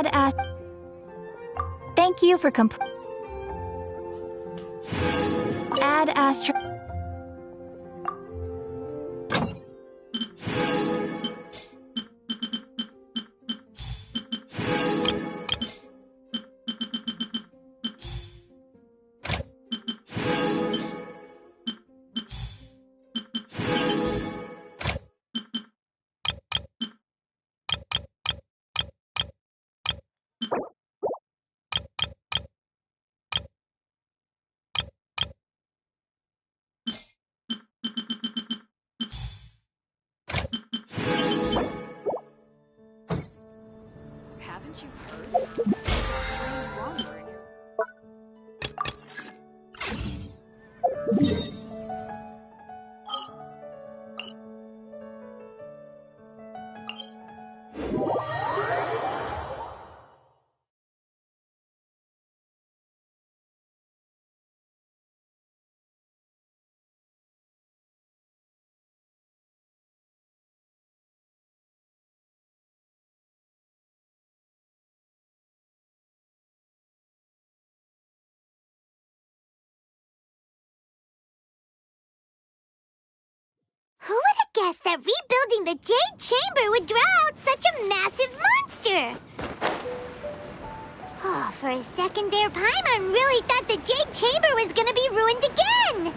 Add Thank you for Add Astro. Haven't you heard? There's a strange wanderer in your... Who would have guessed that rebuilding the Jade Chamber would draw out such a massive monster? Oh, for a second there, Paimon really thought the Jade Chamber was gonna be ruined again!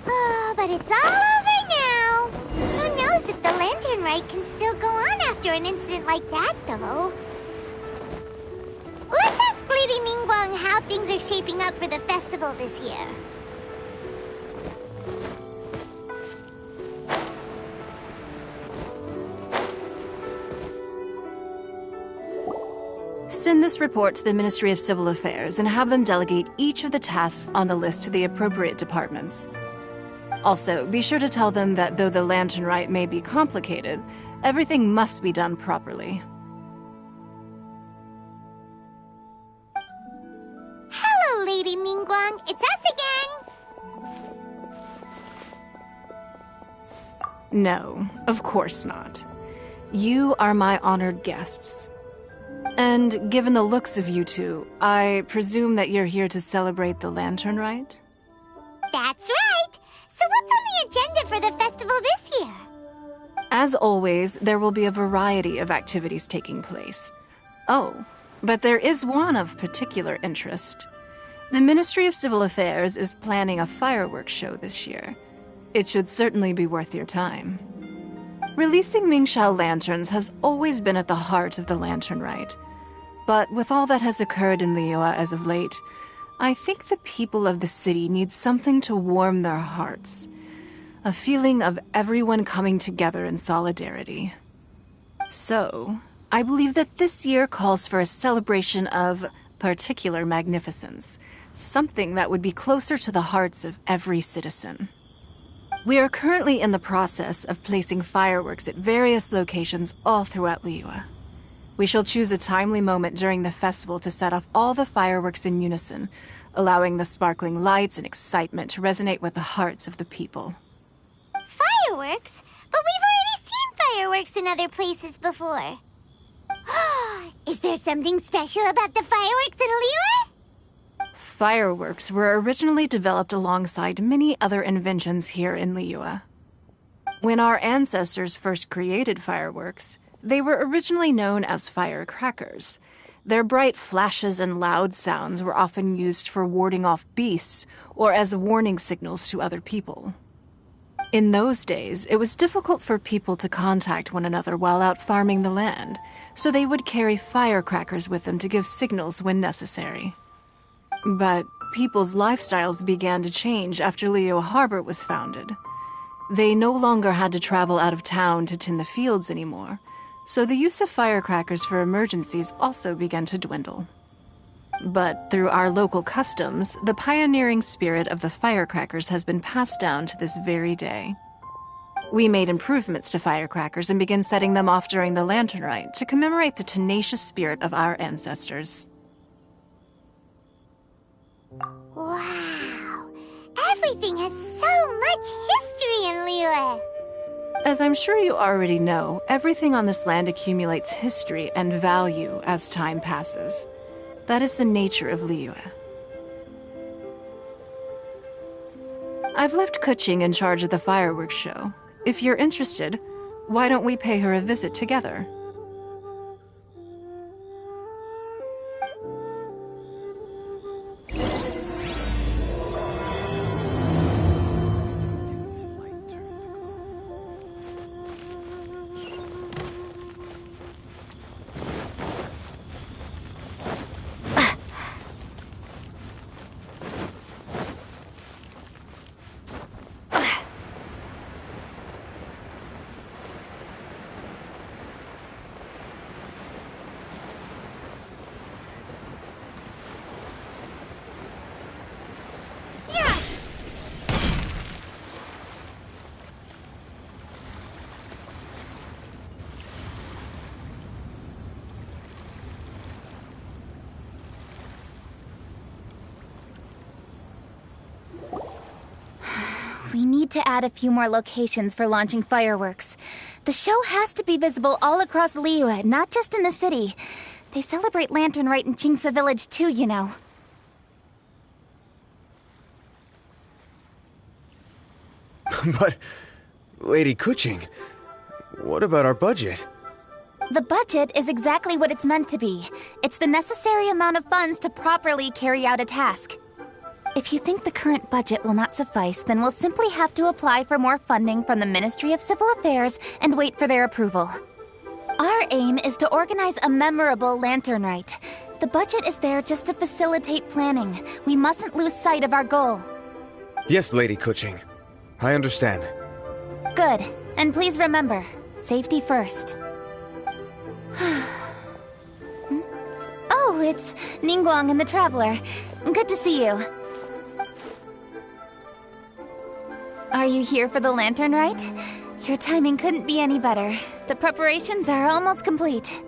Oh, but it's all over now! Who knows if the Lantern Rite can still go on after an incident like that, though? Let's ask Lady Ningguang how things are shaping up for the festival this year. Send this report to the Ministry of Civil Affairs and have them delegate each of the tasks on the list to the appropriate departments. Also, be sure to tell them that though the Lantern Rite may be complicated, everything must be done properly. Hello, Lady Ningguang. It's us again. No, of course not. You are my honored guests. And given the looks of you two, I presume that you're here to celebrate the Lantern Rite? That's right! So what's on the agenda for the festival this year? As always, there will be a variety of activities taking place. Oh, but there is one of particular interest. The Ministry of Civil Affairs is planning a fireworks show this year. It should certainly be worth your time. Releasing Mingxiao lanterns has always been at the heart of the Lantern Rite. But with all that has occurred in Liyue as of late, I think the people of the city need something to warm their hearts. A feeling of everyone coming together in solidarity. So, I believe that this year calls for a celebration of particular magnificence. Something that would be closer to the hearts of every citizen. We are currently in the process of placing fireworks at various locations all throughout Liyue. We shall choose a timely moment during the festival to set off all the fireworks in unison, allowing the sparkling lights and excitement to resonate with the hearts of the people. Fireworks? But we've already seen fireworks in other places before. Is there something special about the fireworks in Liyue? Fireworks were originally developed alongside many other inventions here in Liyue. When our ancestors first created fireworks, they were originally known as firecrackers. Their bright flashes and loud sounds were often used for warding off beasts or as warning signals to other people. In those days, it was difficult for people to contact one another while out farming the land, so they would carry firecrackers with them to give signals when necessary. But people's lifestyles began to change after Liyue Harbor was founded. They no longer had to travel out of town to tend the fields anymore, so the use of firecrackers for emergencies also began to dwindle. But through our local customs, the pioneering spirit of the firecrackers has been passed down to this very day. We made improvements to firecrackers and began setting them off during the Lantern Rite to commemorate the tenacious spirit of our ancestors. Wow! Everything has so much history in Liyue! As I'm sure you already know, everything on this land accumulates history and value as time passes. That is the nature of Liyue. I've left Kuching in charge of the fireworks show. If you're interested, why don't we pay her a visit together? We need to add a few more locations for launching fireworks. The show has to be visible all across Liyue, not just in the city. They celebrate Lantern Rite in Qingce Village too, you know. But, Lady Kuching, what about our budget? The budget is exactly what it's meant to be. It's the necessary amount of funds to properly carry out a task. If you think the current budget will not suffice, then we'll simply have to apply for more funding from the Ministry of Civil Affairs and wait for their approval. Our aim is to organize a memorable Lantern Rite. The budget is there just to facilitate planning. We mustn't lose sight of our goal. Yes, Lady Kuching. I understand. Good. And please remember, safety first. Oh, it's Ningguang and the Traveler. Good to see you. Are you here for the Lantern Rite? Your timing couldn't be any better. The preparations are almost complete.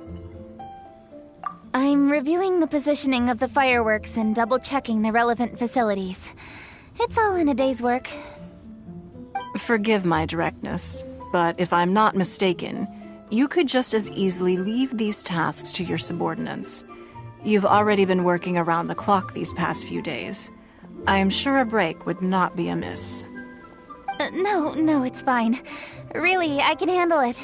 I'm reviewing the positioning of the fireworks and double-checking the relevant facilities. It's all in a day's work. Forgive my directness, but if I'm not mistaken, you could just as easily leave these tasks to your subordinates. You've already been working around the clock these past few days. I am sure a break would not be amiss. No, it's fine. Really, I can handle it.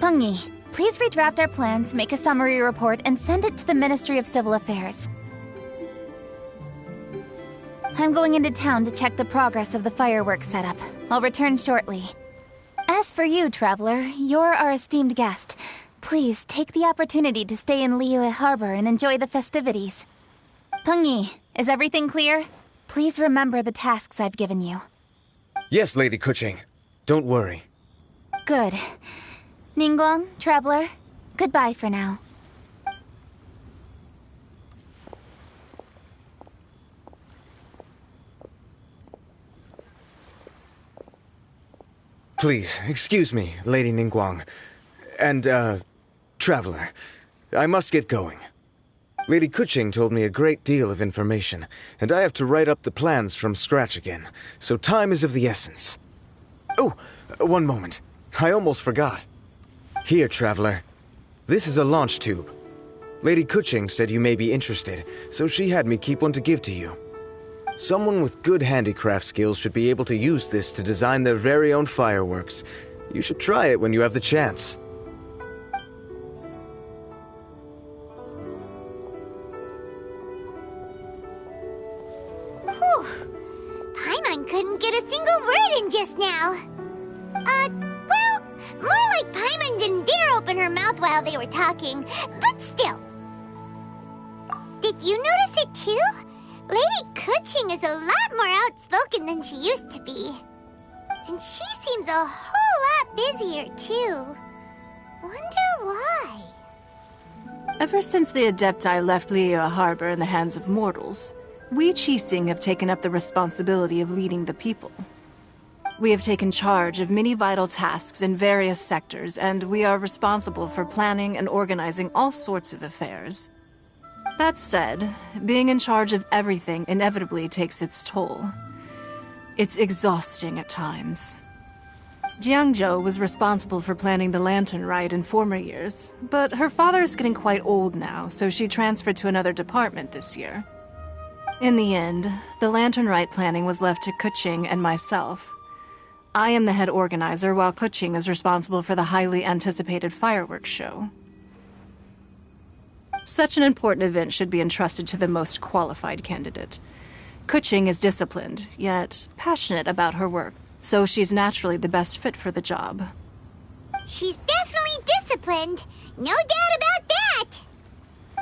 Pengyi, please redraft our plans, make a summary report, and send it to the Ministry of Civil Affairs. I'm going into town to check the progress of the fireworks setup. I'll return shortly. As for you, Traveler, you're our esteemed guest. Please take the opportunity to stay in Liyue Harbor and enjoy the festivities. Pengyi, is everything clear? Please remember the tasks I've given you. Yes, Lady Kuching. Don't worry. Good. Ningguang, Traveler, goodbye for now. Please, excuse me, Lady Ningguang. And, Traveler. I must get going. Lady Kuching told me a great deal of information, and I have to write up the plans from scratch again, so time is of the essence. Oh, one moment. I almost forgot. Here, Traveler. This is a launch tube. Lady Kuching said you may be interested, so she had me keep one to give to you. Someone with good handicraft skills should be able to use this to design their very own fireworks. You should try it when you have the chance. Paimon couldn't get a single word in just now. Well, more like Paimon didn't dare open her mouth while they were talking, but still. Did you notice it too? Lady Kuching is a lot more outspoken than she used to be. And she seems a whole lot busier too. Wonder why? Ever since the Adepti left Liyue Harbor in the hands of mortals, we Qixing have taken up the responsibility of leading the people. We have taken charge of many vital tasks in various sectors, and we are responsible for planning and organizing all sorts of affairs. That said, being in charge of everything inevitably takes its toll. It's exhausting at times. Jiangzhou was responsible for planning the lantern ride in former years, but her father is getting quite old now, so she transferred to another department this year. In the end, the lantern ride planning was left to Kuching and myself. I am the head organizer, while Kuching is responsible for the highly anticipated fireworks show. Such an important event should be entrusted to the most qualified candidate. Kuching is disciplined, yet passionate about her work, so she's naturally the best fit for the job. She's definitely disciplined. No doubt about that.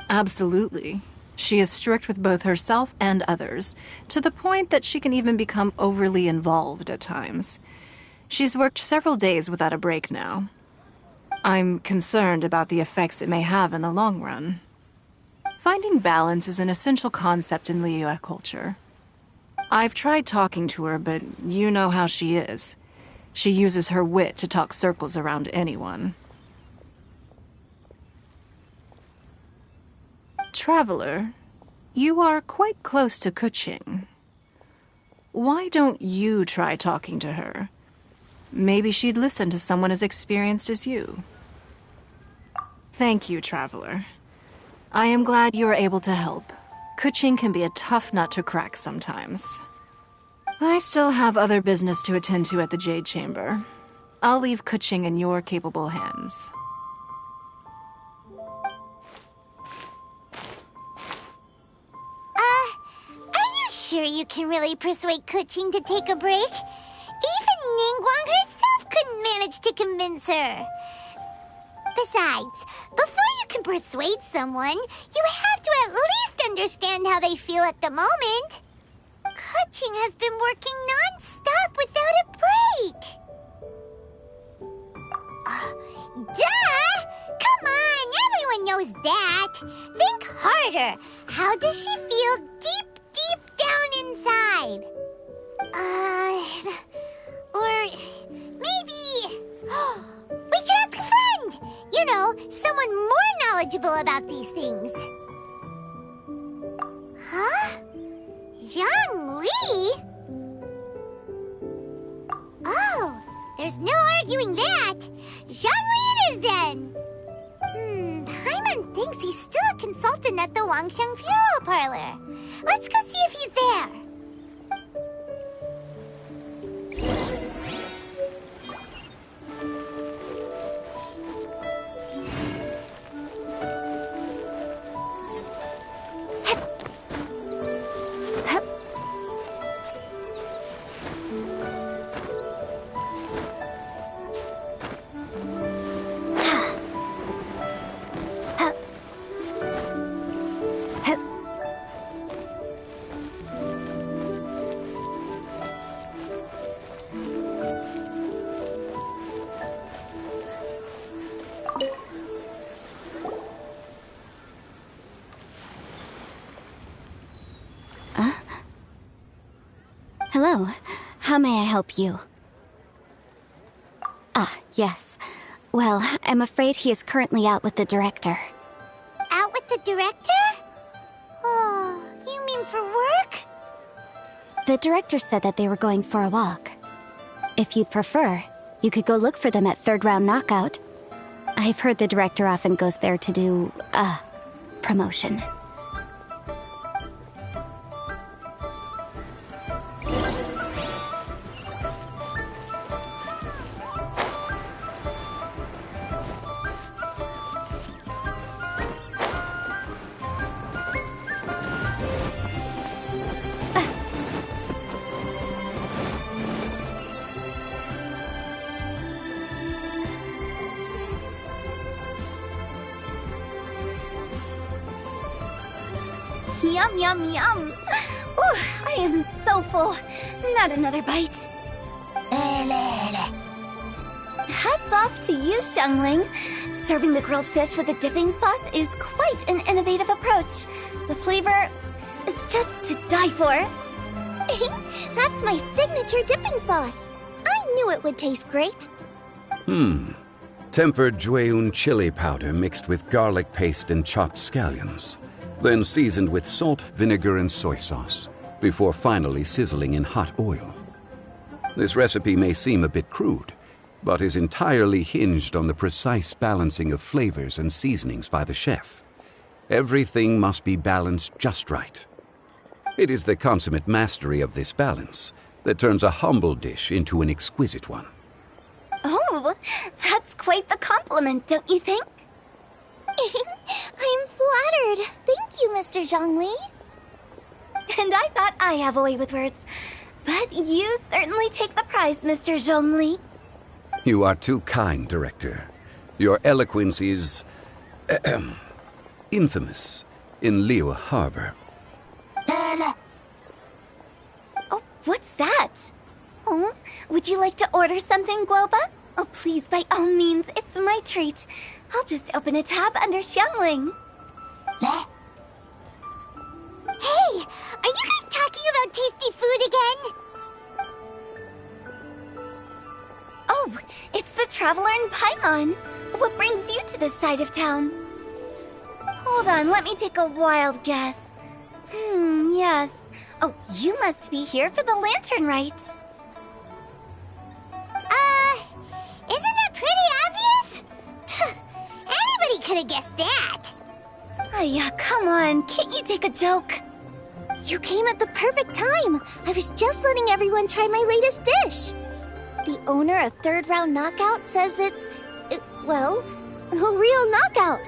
Absolutely. She is strict with both herself and others, to the point that she can even become overly involved at times. She's worked several days without a break now. I'm concerned about the effects it may have in the long run. Finding balance is an essential concept in Liyue culture. I've tried talking to her, but you know how she is. She uses her wit to talk circles around anyone. Traveler, you are quite close to Kuching. Why don't you try talking to her? Maybe she'd listen to someone as experienced as you. Thank you, Traveler. I am glad you are able to help. Kuching can be a tough nut to crack sometimes. I still have other business to attend to at the Jade Chamber. I'll leave Kuching in your capable hands. Are you sure you can really persuade Kuching to take a break? Even Ningguang herself couldn't manage to convince her. Besides, before you can persuade someone, you have to at least understand how they feel at the moment. Kuching has been working non-stop without a break. Duh! Come on, everyone knows that. Think harder. How does she feel deep, deep down inside? Or maybe... we can ask a friend! You know, someone more knowledgeable about these things. Huh? Zhang Li? Oh, there's no arguing that. Zhang Li it is then. Paimon thinks he's still a consultant at the Wangsheng Funeral Parlor. Let's go see if he's there. Hello. How may I help you? Ah, yes. Well, I'm afraid he is currently out with the director. Out with the director? Oh, you mean for work? The director said that they were going for a walk. If you'd prefer, you could go look for them at Third Round Knockout. I've heard the director often goes there to do, promotion. Yum, yum, yum. Ooh, I am so full. Not another bite. Hats off to you, Xiangling. Serving the grilled fish with a dipping sauce is quite an innovative approach. The flavor is just to die for. That's my signature dipping sauce. I knew it would taste great. Tempered Jueyun chili powder mixed with garlic paste and chopped scallions. Then seasoned with salt, vinegar, and soy sauce, before finally sizzling in hot oil. This recipe may seem a bit crude, but is entirely hinged on the precise balancing of flavors and seasonings by the chef. Everything must be balanced just right. It is the consummate mastery of this balance that turns a humble dish into an exquisite one. Oh, that's quite the compliment, don't you think? I'm flattered. Thank you, Mr. Zhongli. And I thought I have a way with words. But you certainly take the prize, Mr. Zhongli. You are too kind, Director. Your eloquence is infamous in Liyue Harbor. Oh, what's that? Oh, would you like to order something, Guoba? Oh, please, by all means, it's my treat. I'll just open a tab under Xiangling. Hey, are you guys talking about tasty food again? Oh, it's the Traveler in Paimon. What brings you to this side of town? Hold on, let me take a wild guess. Yes. Oh, you must be here for the lantern rite. Isn't that pretty obvious? Anybody could have guessed that. Oh, yeah, come on. Can't you take a joke? You came at the perfect time. I was just letting everyone try my latest dish. The owner of Third Round Knockout says it's, well, a real knockout.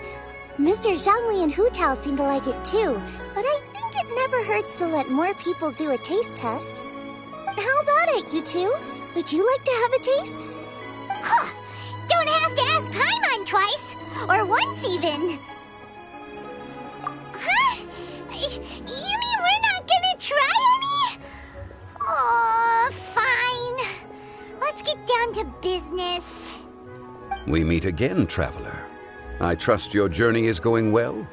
Mr. Zhangli and Hu Tao seem to like it too, but I think it never hurts to let more people do a taste test. How about it, you two? Would you like to have a taste? Huh. Don't have to ask Paimon twice, or once even. Huh? You mean we're not gonna try any? Oh, fine. Let's get down to business. We meet again, Traveler. I trust your journey is going well?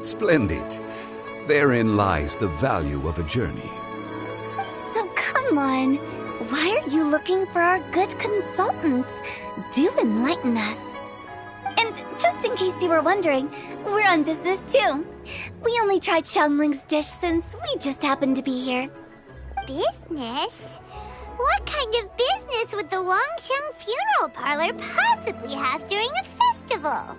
Splendid. Therein lies the value of a journey. So come on, why are you looking for our good consultant? Do enlighten us. And just in case you were wondering, we're on business too. We only tried Xiangling's dish since we just happened to be here. Business? What kind of business would the Wangxiang Funeral Parlor possibly have during a festival?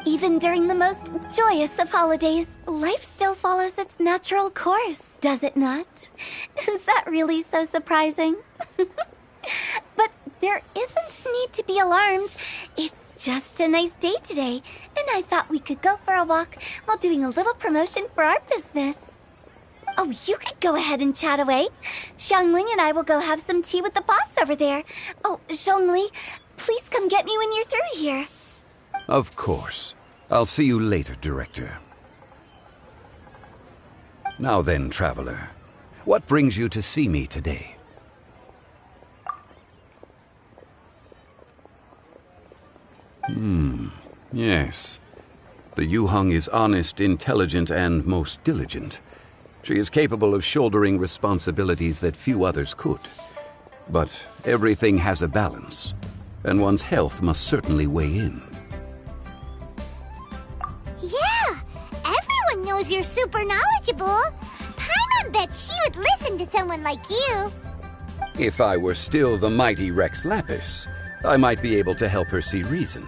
Even during the most joyous of holidays, life still follows its natural course, does it not? Is that really so surprising? But there isn't need to be alarmed. It's just a nice day today, and I thought we could go for a walk while doing a little promotion for our business. Oh, you could go ahead and chat away. Xiangling and I will go have some tea with the boss over there. Oh, Zhongli, please come get me when you're through here. Of course. I'll see you later, Director. Now then, Traveler, what brings you to see me today? Yes. The Yuheng is honest, intelligent, and most diligent. She is capable of shouldering responsibilities that few others could. But everything has a balance, and one's health must certainly weigh in. Yeah, everyone knows you're super knowledgeable. Paimon bets she would listen to someone like you. If I were still the mighty Rex Lapis, I might be able to help her see reason.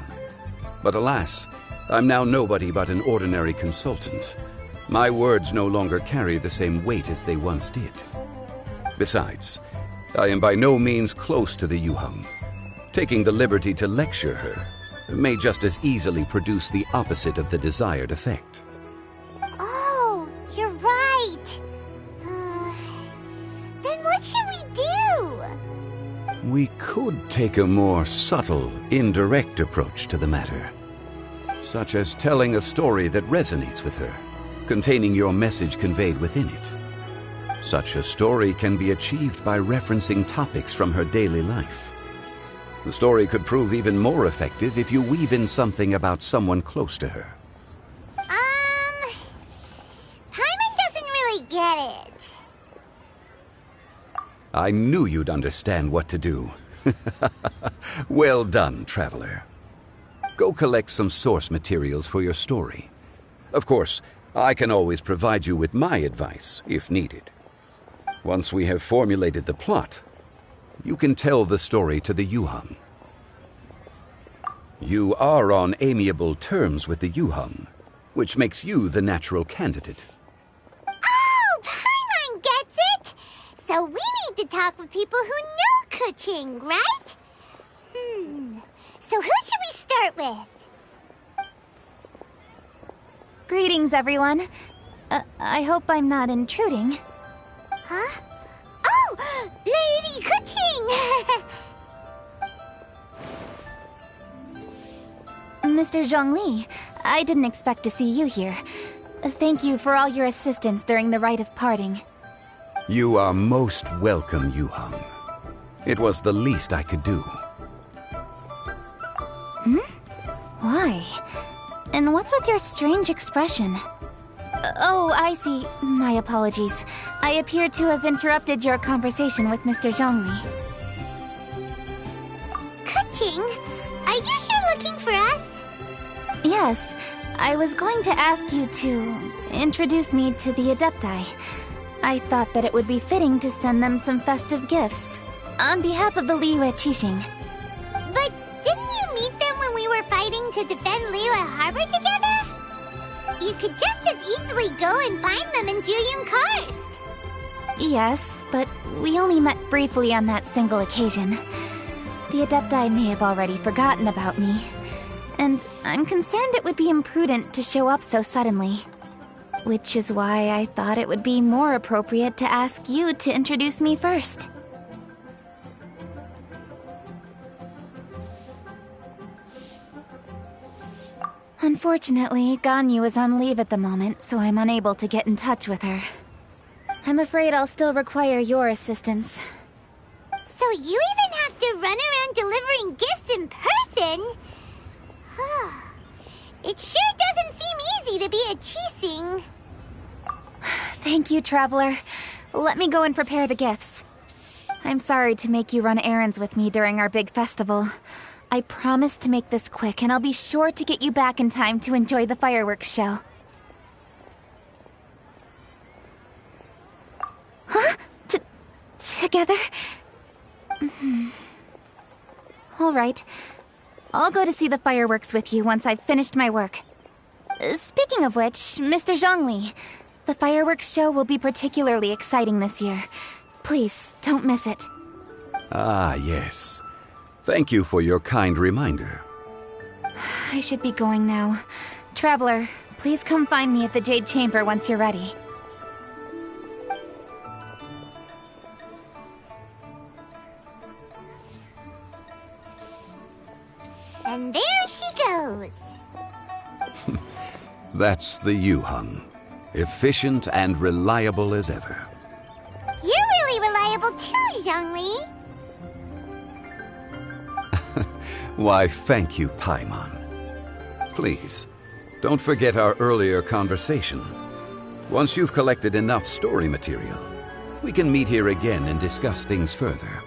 But alas, I'm now nobody but an ordinary consultant. My words no longer carry the same weight as they once did. Besides, I am by no means close to the Yuheng. Taking the liberty to lecture her may just as easily produce the opposite of the desired effect. Oh, you're right. Then what should we do? We could take a more subtle, indirect approach to the matter, such as telling a story that resonates with her, containing your message conveyed within it. Such a story can be achieved by referencing topics from her daily life. The story could prove even more effective if you weave in something about someone close to her. Paimon doesn't really get it. I knew you'd understand what to do. Well done, Traveler. Go collect some source materials for your story. Of course, I can always provide you with my advice if needed. Once we have formulated the plot, you can tell the story to the Yuhang. You are on amiable terms with the Yuhang, which makes you the natural candidate. Oh, Paimon gets it! So we need to talk with people who know Kuching, right? So who should we start with? Greetings, everyone. I hope I'm not intruding. Huh? Oh! Lady Kuching! Mr. Zhongli, I didn't expect to see you here. Thank you for all your assistance during the rite of parting. You are most welcome, Yuhang. It was the least I could do. Why? And what's with your strange expression? Oh, I see. My apologies. I appear to have interrupted your conversation with Mr. Zhongli. Kuching, are you here looking for us? Yes, I was going to ask you to introduce me to the Adepti. I thought that it would be fitting to send them some festive gifts. On behalf of the Liyue Qixing. But didn't you meet them when we were fighting to defend Liyue Harbor together? You could just as easily go and find them in Juyun Karst. Yes, but we only met briefly on that single occasion. The Adepti may have already forgotten about me. And I'm concerned it would be imprudent to show up so suddenly. Which is why I thought it would be more appropriate to ask you to introduce me first. Unfortunately, Ganyu is on leave at the moment, so I'm unable to get in touch with her. I'm afraid I'll still require your assistance. So you even have to run around delivering gifts in person? It sure doesn't seem easy to be a Qixing. Thank you, Traveler. Let me go and prepare the gifts. I'm sorry to make you run errands with me during our big festival. I promise to make this quick, and I'll be sure to get you back in time to enjoy the fireworks show. Huh? Together? All right. I'll go to see the fireworks with you once I've finished my work. Speaking of which, Mr. Zhongli, the fireworks show will be particularly exciting this year. Please, don't miss it. Ah, yes. Thank you for your kind reminder. I should be going now. Traveler, please come find me at the Jade Chamber once you're ready. And there she goes. That's the Yuhang. Efficient and reliable as ever. You're really reliable too, Zhongli. Why, thank you, Paimon. Please, don't forget our earlier conversation. Once you've collected enough story material, we can meet here again and discuss things further.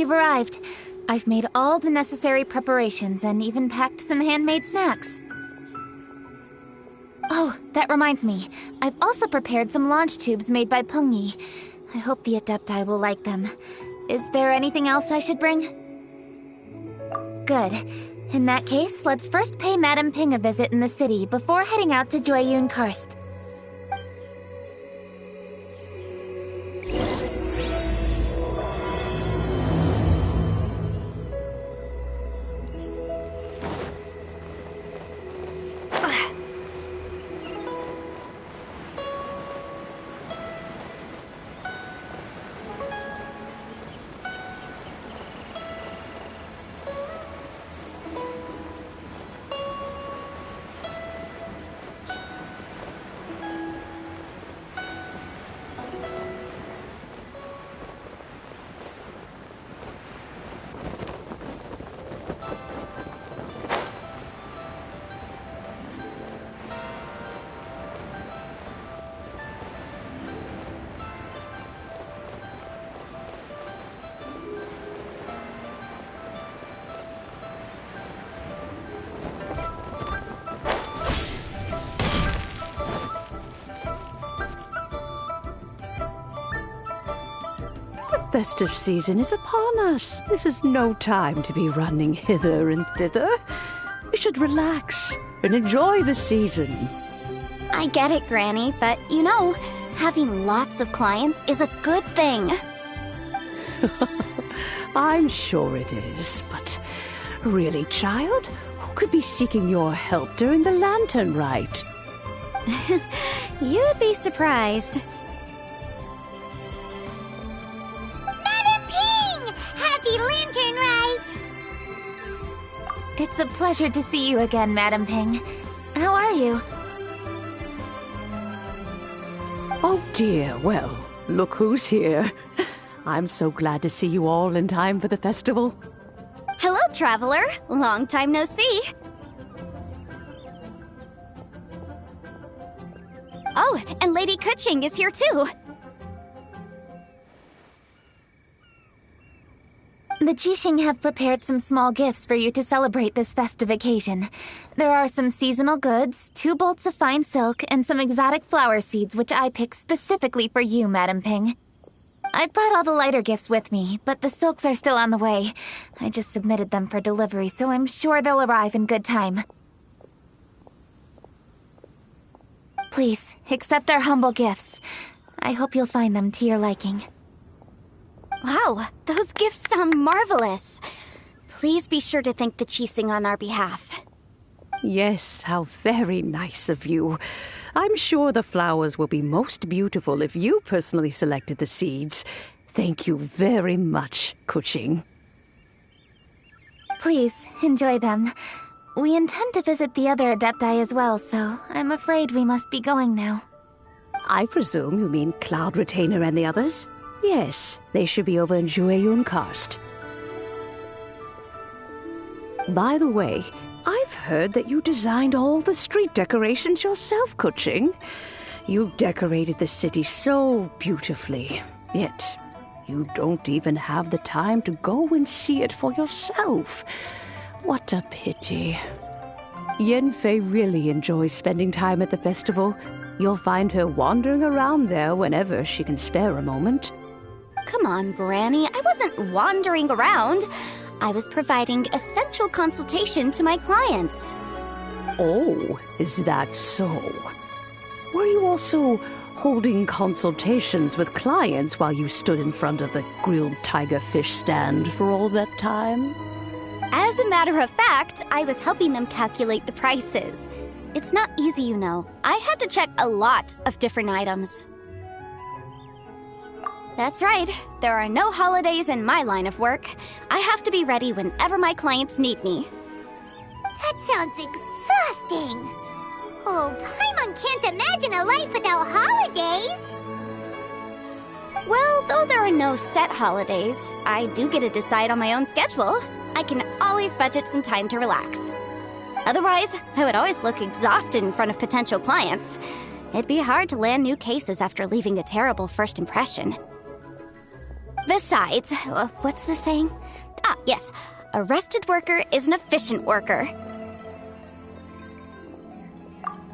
you've arrived. I've made all the necessary preparations and even packed some handmade snacks. Oh, that reminds me. I've also prepared some launch tubes made by Pengyi. I hope the Adepti will like them. Is there anything else I should bring? Good. In that case, let's first pay Madame Ping a visit in the city before heading out to Jueyun Karst. Festive season is upon us. This is no time to be running hither and thither. We should relax and enjoy the season. I get it, Granny, but you know, having lots of clients is a good thing. I'm sure it is, but really, child, who could be seeking your help during the lantern rite? You'd be surprised. It's a pleasure to see you again, Madame Ping. How are you? Oh dear, well, look who's here. I'm so glad to see you all in time for the festival. Hello, traveler. Long time no see. Oh, and Lady Kuching is here too. The Jixing have prepared some small gifts for you to celebrate this festive occasion. There are some seasonal goods, 2 bolts of fine silk, and some exotic flower seeds which I picked specifically for you, Madame Ping. I brought all the lighter gifts with me, but the silks are still on the way. I just submitted them for delivery, so I'm sure they'll arrive in good time. Please, accept our humble gifts. I hope you'll find them to your liking. Wow, those gifts sound marvelous. Please be sure to thank the Jixing on our behalf. Yes, how very nice of you. I'm sure the flowers will be most beautiful if you personally selected the seeds. Thank you very much, Kuching. Please, enjoy them. We intend to visit the other Adepti as well, so I'm afraid we must be going now. I presume you mean Cloud Retainer and the others? Yes, they should be over in Jueyun Karst. By the way, I've heard that you designed all the street decorations yourself, Kuching. You decorated the city so beautifully, yet you don't even have the time to go and see it for yourself. What a pity. Yanfei really enjoys spending time at the festival. You'll find her wandering around there whenever she can spare a moment. Come on, Granny. I wasn't wandering around. I was providing essential consultation to my clients. Oh, is that so? Were you also holding consultations with clients while you stood in front of the grilled tiger fish stand for all that time? As a matter of fact, I was helping them calculate the prices. It's not easy, you know. I had to check a lot of different items. That's right. There are no holidays in my line of work. I have to be ready whenever my clients need me. That sounds exhausting. Oh, Paimon can't imagine a life without holidays. Well, though there are no set holidays, I do get to decide on my own schedule. I can always budget some time to relax. Otherwise, I would always look exhausted in front of potential clients. It'd be hard to land new cases after leaving a terrible first impression. Besides, what's the saying? Ah, yes. A rested worker is an efficient worker.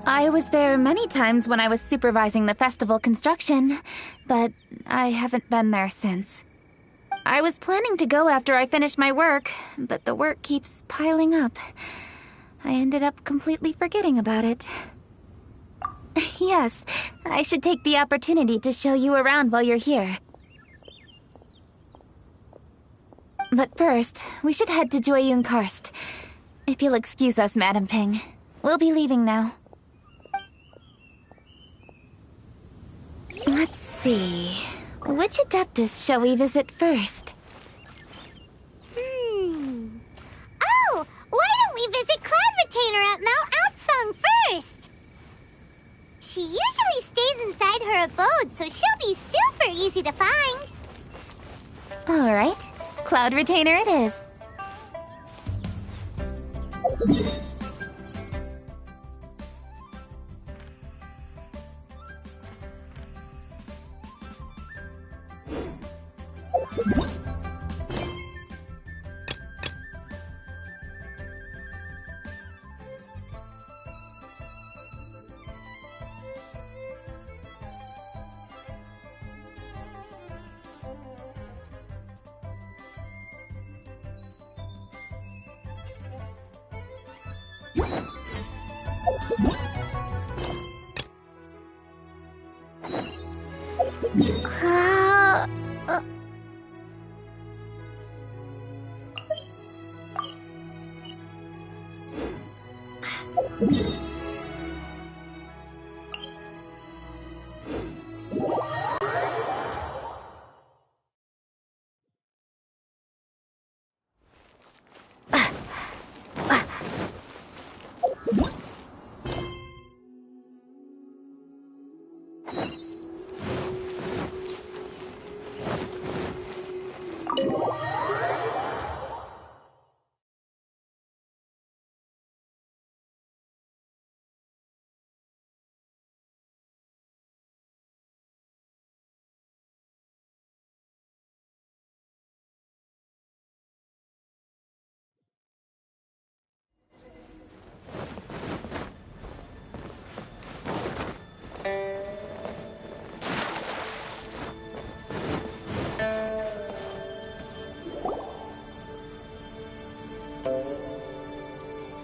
I was there many times when I was supervising the festival construction, but I haven't been there since. I was planning to go after I finished my work, but the work keeps piling up. I ended up completely forgetting about it. Yes, I should take the opportunity to show you around while you're here. But first, we should head to Joyun Karst. If you'll excuse us, Madam Ping. We'll be leaving now. Let's see. Which Adeptus shall we visit first? Oh, why don't we visit Cloud Retainer at Mount Outsong first? She usually stays inside her abode, so she'll be super easy to find. All right. Cloud Retainer it is.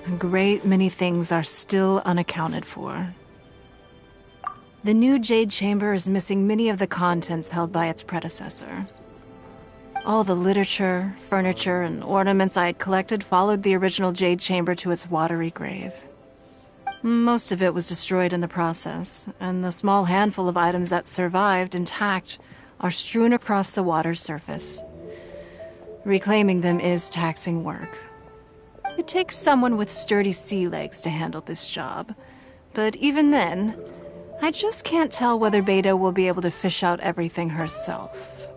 A great many things are still unaccounted for. The new Jade Chamber is missing many of the contents held by its predecessor. All the literature, furniture, and ornaments I had collected followed the original Jade Chamber to its watery grave. Most of it was destroyed in the process, and the small handful of items that survived intact are strewn across the water's surface. Reclaiming them is taxing work. It takes someone with sturdy sea legs to handle this job, but even then, I just can't tell whether Beidou will be able to fish out everything herself.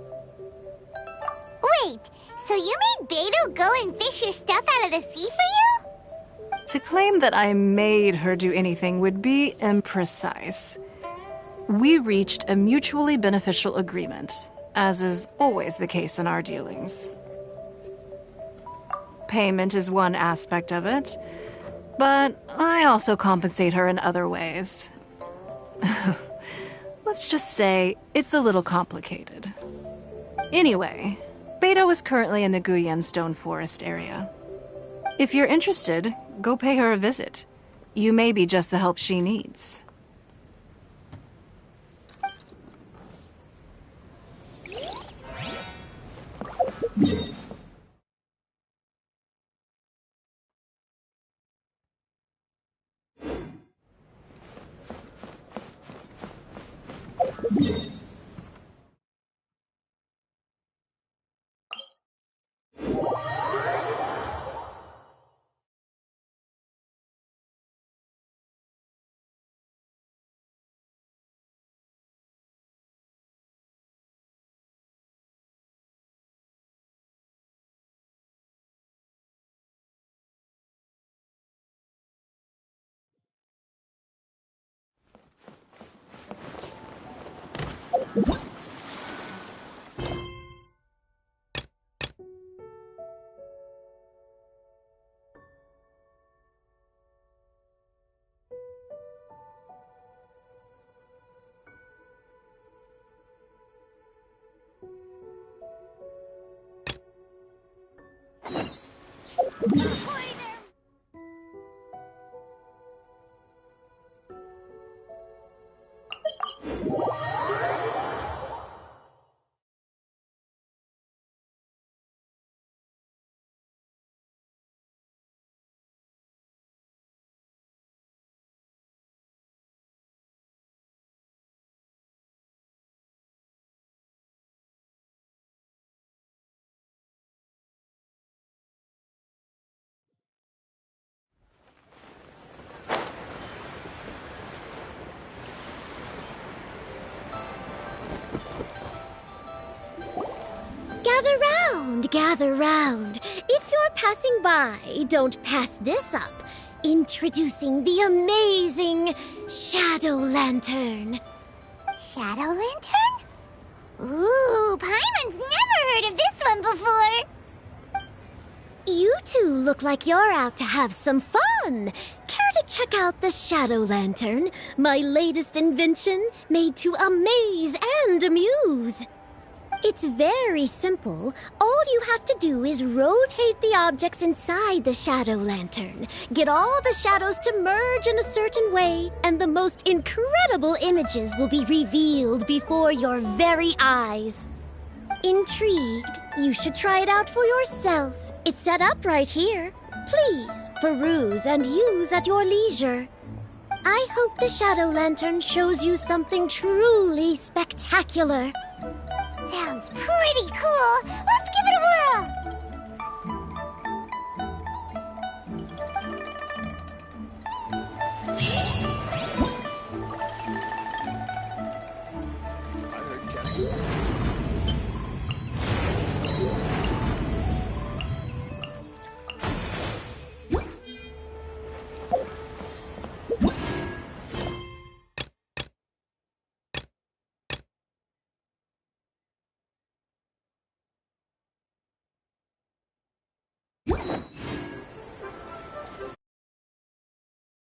Wait, so you made Beidou go and fish your stuff out of the sea for you? To claim that I made her do anything would be imprecise. We reached a mutually beneficial agreement, as is always the case in our dealings. Payment is one aspect of it, but I also compensate her in other ways. Let's just say it's a little complicated. Anyway, Beidou is currently in the Guyan Stone Forest area. If you're interested, go pay her a visit. You may be just the help she needs. Gather round. If you're passing by, don't pass this up. Introducing the amazing Shadow Lantern. Shadow Lantern? Ooh, Paimon's never heard of this one before. You two look like you're out to have some fun. Care to check out the Shadow Lantern, my latest invention made to amaze and amuse? It's very simple. All you have to do is rotate the objects inside the Shadow Lantern, get all the shadows to merge in a certain way, and the most incredible images will be revealed before your very eyes. Intrigued? You should try it out for yourself. It's set up right here. Please, peruse and use at your leisure. I hope the Shadow Lantern shows you something truly spectacular. Sounds pretty cool. Let's give it a whirl.